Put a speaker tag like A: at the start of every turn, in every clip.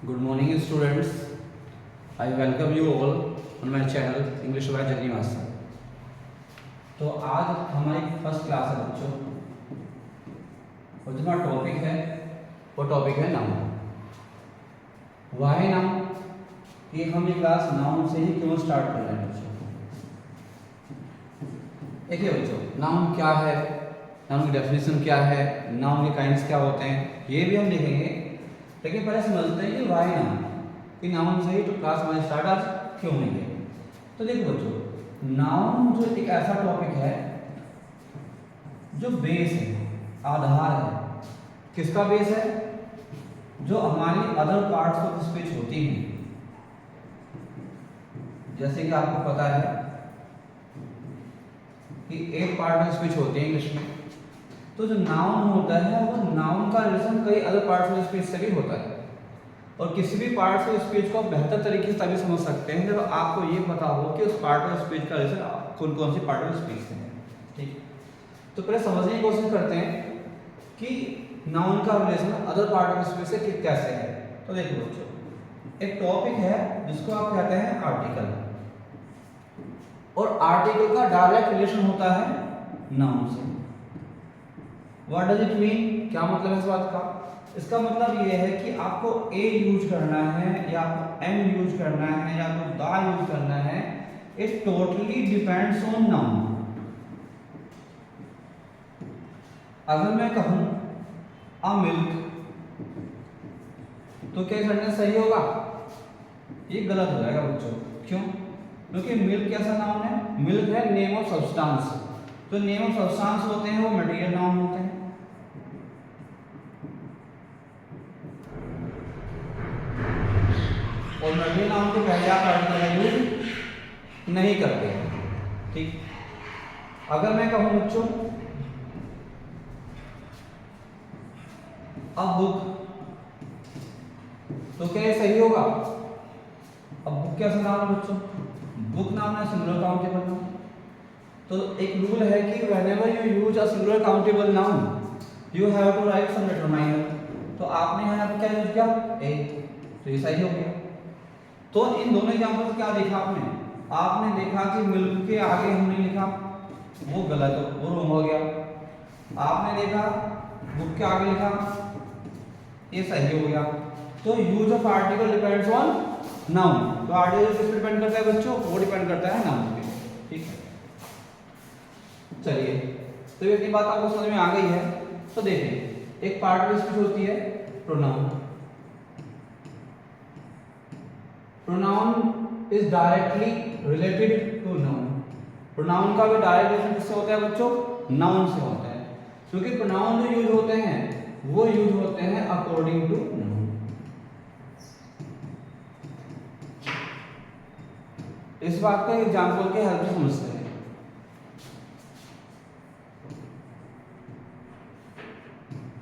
A: Good morning students. I welcome you all on my channel English by Jagni Master. तो आज हमारी first class है बच्चों और जो हमारा टॉपिक है वो टॉपिक है नाउन। वाई नाउन कि हम ये क्लास नाउन से ही क्यों स्टार्ट कर रहे हैं बच्चों। देखिए बच्चों, नाउन क्या है, नाउन की डेफिनेशन क्या है, नाउन के काइंड्स क्या होते हैं, ये भी हम देखेंगे। लेकिन पहले समझते हैं कि वाई नाउन कि नाउन से ही तो क्लास हमारी स्टार्ट आज क्यों नहीं है। तो देखो बच्चों, नाउन जो एक ऐसा टॉपिक है जो बेस है, आधार है। किसका बेस है? जो हमारी अदर पार्ट्स ऑफ स्पीच होती हैं। जैसे कि आपको पता है कि एक पार्ट ऑफ स्पीच होती है इंग्लिश में, तो जो नाउन होता है वो नाउन का रिलेशन कई अदर पार्ट्स ऑफ स्पीच से भी होता है। और किसी भी पार्ट्स ऑफ स्पीच को बेहतर तरीके से तभी समझ सकते हैं जब आपको ये पता हो कि उस पार्ट ऑफ स्पीच का रिलेशन कौन कौन सी पार्ट ऑफ स्पीच से है। ठीक, तो पहले समझने की कोशिश करते हैं कि नाउन का relation other part of speech से कैसे है। तो देखो बच्चों, एक टॉपिक है जिसको आप कहते हैं आर्टिकल, और आर्टिकल का डायरेक्ट रिलेशन होता है नाउन से। What does it mean? क्या मतलब है इस बात का? इसका मतलब ये है कि आपको ए यूज करना है या आपको एम यूज करना है या आपको दा यूज करना है, it totally depends on noun. अगर मैं कहूं अ मिल्क, तो क्या सेंटेंस सही होगा? ये गलत हो जाएगा बच्चों। क्यों? क्योंकि मिल्क कैसा नाउन है? मिल्क है नेम ऑफ सब्सटेंस। तो नेम ऑफ सब्सटेंस होते हैं वो मटेरियल नाउन होते हैं। और मटेरियल नाउन को पहले आप आर्टिकल यूज नहीं करते। ठीक, अगर मैं कहूं बच्चों अ बुक, तो क्या ये सही होगा? अब बुक कैसा नाम है बच्चों? बुक नाम है सिंगुलर काउंटेबल नाउन। तो एक रूल है कि whenever you use a singular countable noun you have to write some determiner. तो आपने यहाँ पे क्या यूज किया? ए, तो ये सही हो गया। तो इन दोनों एग्जांपल से क्या देखा आपने? आपने देखा कि मिल्क के आगे हमने लिखा वो गलत हो, वो रॉन्ग हो गया। आपने देखा बुक के आगे लिखा ये सही हो गया। तो use of article depends on noun. तो आर्टिकल किस पे डिपेंड करता है बच्चों? वो डिपेंड करता है नाउन पे। ठीक है, चलिए, तो इतनी बात आपको समझ में आ गई है। तो देखिए, एक पार्ट ऑफ स्पीच होती है pronoun. Pronoun is directly related to noun. Pronoun का भी डायरेक्ट रिलेशन किससे होता है बच्चों? नाउन से होता है। क्योंकि प्रोनाउन जो यूज होते हैं वो यूज होते हैं अकॉर्डिंग टू नाउन। इस बात का एग्जांपल के हेल्प से समझते हैं।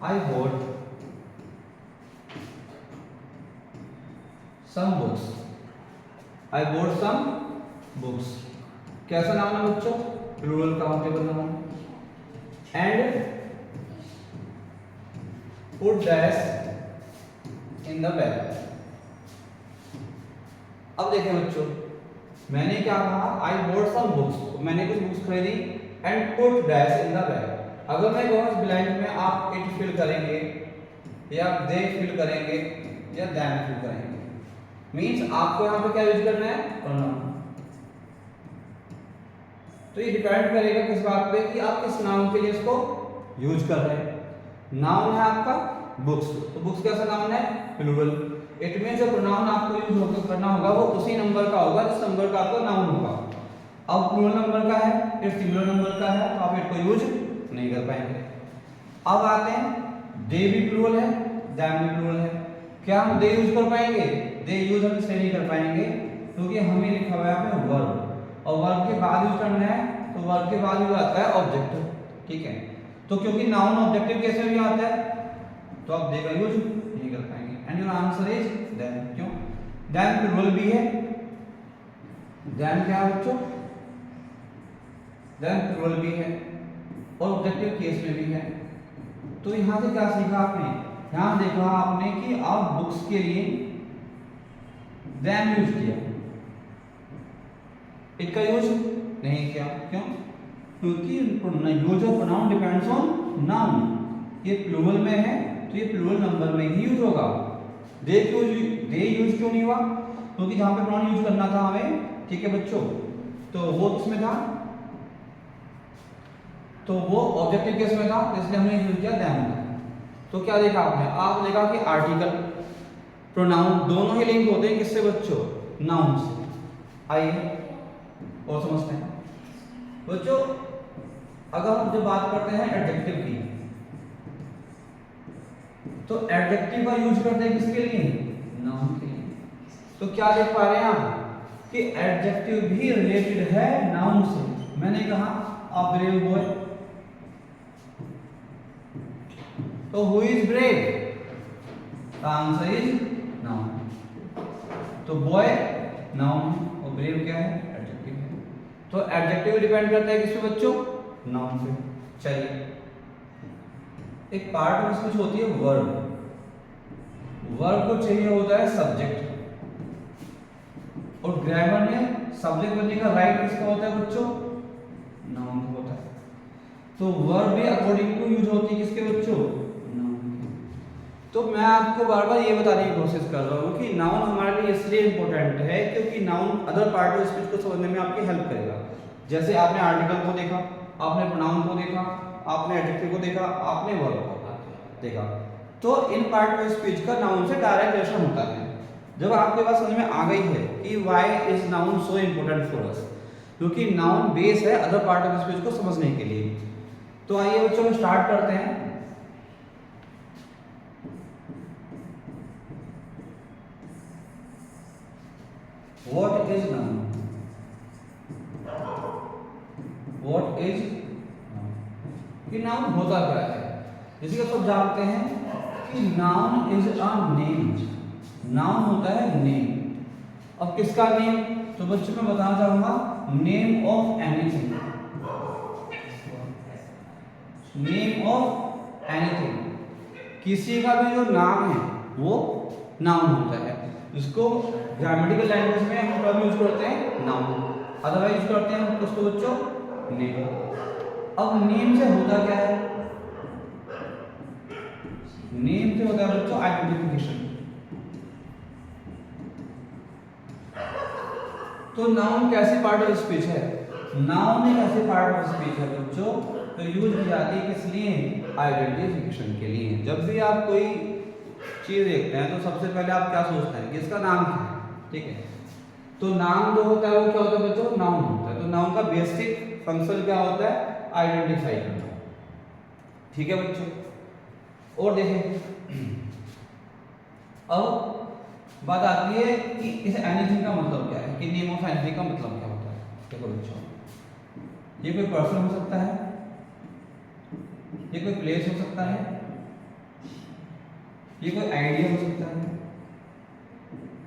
A: I bought some books. I bought some books. कैसा नाउन है बच्चों? Plural countable noun. And put dash in the bag. अब देखें बच्चों, मैंने क्या कहा? I bought some books. मैंने कुछ बुक्स खरीदी and put dash in the bag. अगर मैं कहूँ ब्लैंक में आप इट फिल करेंगे या दे फिल करेंगे या दैन फिल करेंगे, मींस आपको यहाँ पे क्या यूज करना है? प्रोनाउन। तो ये डिपेंड करेगा किस बात पे कि आप किस नाउन के लिए इसको यूज कर रहे हैं। नाउन है आपका बुक्स, तो बुक्स कैसा नाउन है? प्लूरल। इट मींस जो प्रोनाउन आपको यूज करना होगा वो उसी नंबर का होगा जिस नंबर का आपका नाउन होगा। अब प्लूरल नंबर का है, इट सिंगुलर नंबर का है, तो आप इट को यूज नहीं कर पाएंगे। अब आते हैं, दे भी प्लूरल है, दैम भी प्लूरल है। क्या हम दे यूज कर पाएंगे? दे यूज हम इसलिए नहीं कर पाएंगे क्योंकि हमें लिखा हुआ है यहाँ पे वर्ब, और वर्ब के बाद यूज करना है तो वर्ब के बाद यूज आता है ऑब्जेक्टिव। ठीक है, तो क्योंकि नाउन ऑब्जेक्टिव कैसे भी आता है तो आप दे का यूज नहीं कर पाएंगे। And your answer is them. क्यों? दैम प्लूरल भी है। दैम क्या है बच्चों? दैम प्लूरल भी है और ऑब्जेक्टिव केस में भी है। तो यहाँ से क्या सीखा आपने? यहाँ देखा आपने कि आप बुक्स के लिए देम यूज किया, इट का यूज नहीं किया। क्यों? क्योंकि use of pronoun depends on noun. ये प्लूरल में है तो ये प्लूरल नंबर में ही यूज होगा। दे यूज क्यों नहीं हुआ? क्योंकि जहां पे प्रोनाउन यूज करना था हमें, ठीक है बच्चों, तो वो किसमें था? तो वो ऑब्जेक्टिव केस में था, इसलिए हमने यूज किया देम। तो क्या देखा आपने? आप देखा कि आर्टिकल प्रोनाउन दोनों ही लिंक होते हैं किससे बच्चों? नाउन से। आइए और समझते हैं बच्चों। अगर हम जब बात करते हैं एडजेक्टिव की, तो एडजेक्टिव का यूज करते हैं किसके लिए? नाउन के लिए। तो क्या देख पा रहे हैं आप कि एडजेक्टिव भी रिलेटेड है नाउन से। मैंने कहा अ ब्रेव बॉय, तो who is brave? The answer is noun. तो बॉय नाउन और ब्रेव क्या है? एडजेक्टिव है। तो एडजेक्टिव डिपेंड करता है किस पे बच्चों? नाउन पे। चलिए, एक पार्ट में कुछ होती है वर्ब। वर्ब को चाहिए होता है सब्जेक्ट, और ग्रामर में सब्जेक्ट बनने का राइट किसका होता है बच्चों? नाउन का होता है। तो वर्ब भी अकॉर्डिंग टू यूज होती है किसके बच्चों? नाउन के। तो मैं आपको बार बार ये बताने की कोशिश कर रहा हूँ कि नाउन हमारे लिए इसलिए इंपॉर्टेंट है क्योंकि noun other part of speech को समझने में आपकी हेल्प करेगा। जैसे आपने आर्टिकल को देखा, आपने प्रोनाउन को देखा, आपने एडजेक्टिव को देखा, आपने वर्ब को देखा, तो इन पार्ट ऑफ स्पीच का नाउन से डायरेक्ट रिलेशन होता है। जब आपके पास समझ में आ गई है कि why is noun so important for us, क्योंकि नाउन बेस है अदर पार्ट ऑफ स्पीच को समझने के लिए। तो आइए बच्चों हम स्टार्ट करते हैं। What is noun? What is कि नाउन होता क्या है? जैसे कि सब जानते हैं कि noun is a name. Noun होता है नेम। अब किसका नेम? तो बच्चों मैं बताना चाहूंगा name of anything. Name of anything, किसी का भी जो नाम है वो नाउन होता है। इसको ग्रामेटिकल लैंग्वेज में हम कब यूज करते हैं? नाउन। अदरवाइज यूज करते हैं किसको बच्चों? नेम। अब नेम से होता क्या है? नेम से होता है बच्चों आइडेंटिफिकेशन। तो नाउन कैसे पार्ट ऑफ स्पीच है? नाउन एक ऐसे पार्ट ऑफ स्पीच है बच्चों तो यूज की जाती है किस लिए? आइडेंटिफिकेशन के लिए। जब भी आप कोई चीज देखते हैं तो सबसे पहले आप क्या सोचते हैं कि इसका नाम क्या है? ठीक है, तो नाम जो होता है वो क्या होता है बच्चों? नाउन होता है। तो नाउन का बेसिक फंक्शन क्या होता है? आइडेंटिफाई करना। ठीक है बच्चों, और देखें अब बात आती है कि इस एनीथिंग का मतलब क्या है, कि नेम ऑफ एनीथिंग का मतलब क्या होता है। देखो बच्चों, ये कोई पर्सन हो सकता है, ये कोई प्लेस हो सकता है, ये कोई आइडिया हो सकता है।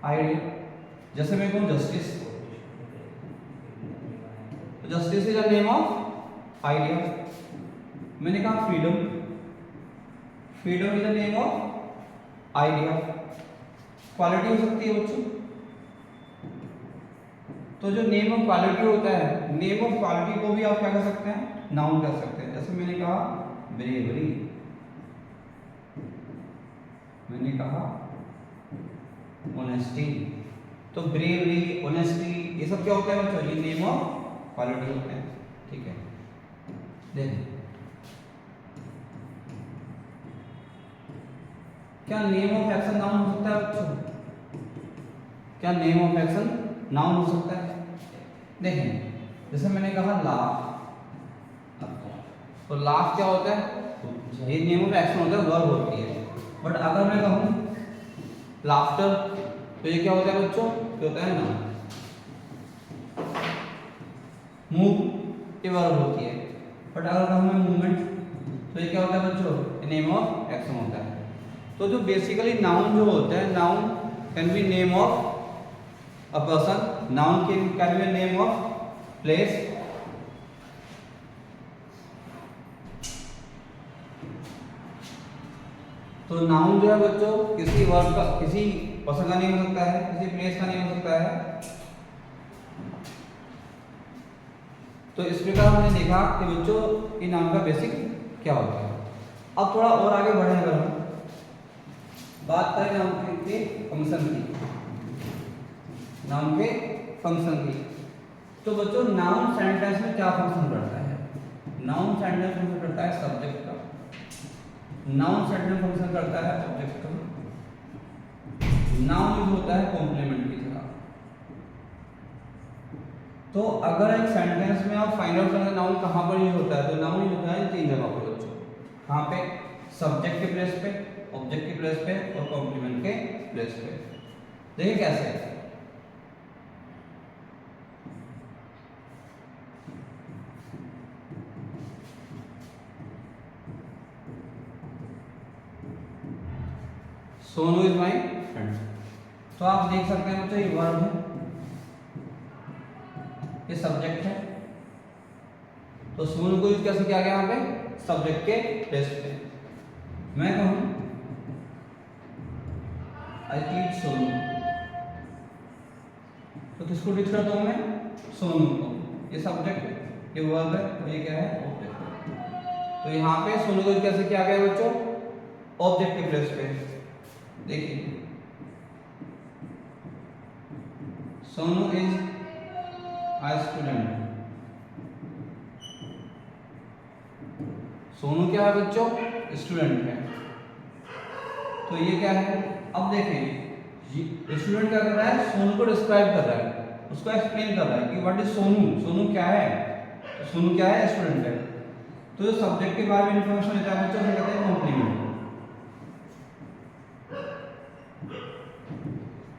A: आइडिया जैसे मैं कहूँ जस्टिस, तो justice is a name of idea. मैंने कहा freedom, freedom is the name of idea. Quality हो सकती है बच्चों, तो जो नेम ऑफ क्वालिटी होता है, नेम ऑफ क्वालिटी को भी आप क्या कर सकते हैं? नाउन कर सकते हैं। जैसे मैंने कहा ब्रेवरी, मैंने कहा ऑनेस्टी, तो ब्रेवरी, ऑनेस्टी, ये सब क्या होता है बच्चों? ये नेम ऑफ क्वालिटी होते हैं। ठीक है, देखिए क्या नेम ऑफ एक्शन नाउन हो सकता है बच्चों? क्या नेम ऑफ एक्शन नाउन हो सकता है? देखें, जैसे मैंने कहा लाफ, तो लाफ क्या होता है? ये नेम ऑफ एक्शन होता है, वर्ब होती है। बट अगर मैं कहूँ लाफ्टर, तो ये क्या होता है बच्चों? ये होता है नाउन। मूव ये वर्ब होती है, बट अगर कहूँ मैं मूवमेंट, तो ये क्या होता है बच्चों? नेम ऑफ एक्शन होता है। तो जो बेसिकली नाउन जो होता है, noun can be name of a person, noun can be name of place, तो तो नाउन जो है बच्चों किसी वर्ड का, किसी पर्सन का नहीं हो सकता है, किसी प्लेस का नहीं हो सकता है। तो इस प्रकार हमने देखा कि बच्चों ये नाउन का बेसिक क्या होता है। अब थोड़ा और आगे बढ़े, अगर हम बात करें नाउन के फंक्शन की, नाउन के फंक्शन की, तो बच्चों नाउन सेंटेंस में क्या फंक्शन करता है? नाउन सेंटेंस फंक्शन करता है सब्जेक्ट का, नाउन सेंटेंस फंक्शन करता है ऑब्जेक्ट का, नाउन यूज होता है कॉम्प्लीमेंट की तरह। तो अगर एक सेंटेंस में आप फाइंड आउट करना नाउन कहाँ पर यूज होता है, तो नाउन यूज होता है इन 3 जगह पर बच्चों। कहाँ पे? सब्जेक्ट के प्लेस पे, ऑब्जेक्ट के प्लेस पे और कॉम्प्लीमेंट के प्लेस पे। देखिए कैसे। Sonu is my friend. तो आप देख सकते हैं बच्चों ये वर्ब है, ये सब्जेक्ट है, तो सोनू को यूज कैसे किया गया यहाँ पे? सब्जेक्ट के प्लेस पे। मैं कहूँ आई टीच सोनू, तो किसको टीच करता हूँ मैं? सोनू को। ये सब्जेक्ट, ये वर्ब है और ये क्या है? ऑब्जेक्ट। तो यहाँ पे सोनू को यूज कैसे किया गया बच्चों? ऑब्जेक्ट के प्लेस पे। देखिए Sonu is a student. Sonu क्या है बच्चों? स्टूडेंट है। तो ये क्या है? अब देखें स्टूडेंट क्या कर रहा है? सोनू को डिस्क्राइब कर रहा है, उसको एक्सप्लेन कर रहा है कि व्हाट इज सोनू, सोनू क्या है। तो सोनू क्या है? स्टूडेंट है। तो जो सब्जेक्ट के बारे में इंफॉर्मेशन देता है बच्चों, उसे कहते हैं कॉम्प्लीमेंट।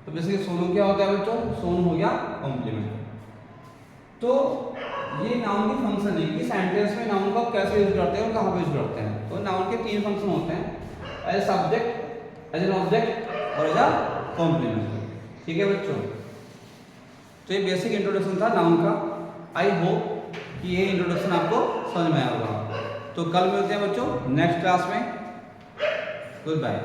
A: तो बेसिकली सोनू क्या होता है बच्चों? सोनू हो गया कॉम्प्लीमेंट। तो ये नाउन की फंक्शन है कि सेंटेंस में नाउन का कैसे यूज करते हैं और कहाँ पे यूज करते हैं। तो नाउन के 3 फंक्शन होते हैं, as subject, as an object और एज अ कॉम्प्लीमेंट। ठीक है बच्चों, तो ये बेसिक इंट्रोडक्शन था नाउन का। आई होप कि ये इंट्रोडक्शन आपको समझ में आया होगा। तो कल मिलते हैं बच्चों नेक्स्ट क्लास में। Good bye.